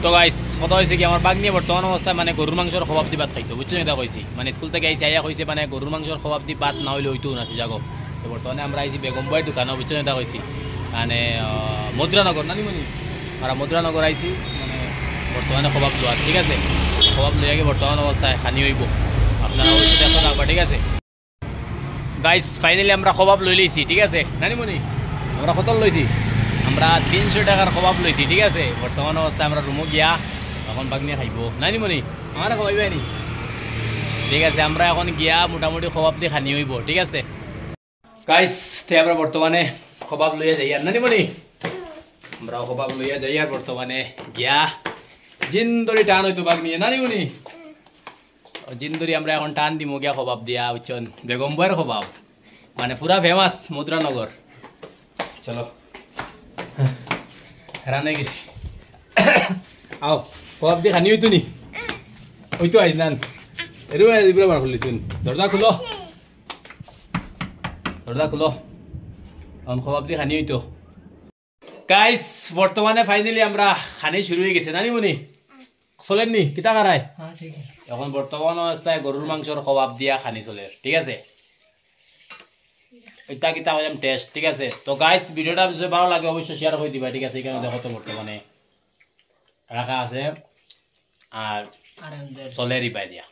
তো গাইস কথা হয়েছে কি আমার বাগনিয়ে বর্তমান অবস্থায় মানে গরুর মাংসের খবাব দি ভাত খাইতো বুঝছো এটা কইছি মানে স্কুল থেকে আইসি আইয়া কইছে মানে গরুর মাংসের খবাব দি ভাত না হইলে হইতো না সুজাগো তো বর্তমানে আমরা আইছি বেগম বয়ের দোকানে বুঝছো এটা কইছি মানে মধুরানগর নানিমণি আমরা মধুরানগর আইছি মানে বর্তমানে খবাব লোয়া ঠিক আছে খবাব লইয়া গিয়ে বর্তমান অবস্থায় খানি হইব আপনারা অবশ্যই দেখো রাখবা ঠিক আছে গাইস ফাইনালি আমরা খবাব লই লইছি ঠিক আছে নানিমণি আমরা কত লইছি আমরা 300 টাকার খবাব লইছি ঠিক আছে বর্তমান অবস্থায় আমরা রুমো গিয়া এখন বাগনিয়ে খাইব নানিমণি আমার খাইবাই নি ঠিক আছে আমরা এখন গিয়া মোটামুটি খবাব দিয়ে খানি হইব ঠিক আছে গাইস তে আমরা বর্তমানে খবাব লইয়া যাই আর নানিমণি আমরা খবাব লইয়া যাই আর বর্তমানে গিয়া জিন্দরি টান হইতো বাগনিয়ে নানিমণি জিন্দরি আমরা এখন টান দিমু গিয়া খবাব দিয়া বুঝছেন বেগম বয়ের খবাব মানে পুরা ফেমাস মধুরানগর চলো রানে গেছি আও খবাব দিয়ে খানি হইতো নি হইতো আইস নান এরু দিবলে বার খুলিছুন দরজা খুলো এখন খবাব দিয়ে খানি হইতো গাইস বর্তমানে ফাইনালি আমরা খানি শুরু হয়ে গেছে নানিমণি চলেননি কিতা কারায় এখন বর্তমান অবস্থায় গরুর মাংসর খবাব দিয়া খানি চলে ঠিক আছে এটা কিতা হইলাম টেস্ট ঠিক আছে তো গাইস ভিডিওটা যদি ভালো লাগে অবশ্যই শেয়ার করে দিবা ঠিক আছে এখানে দেখো তো বর্তমানে রাখা আছে আর চলে রিপাই দিয়া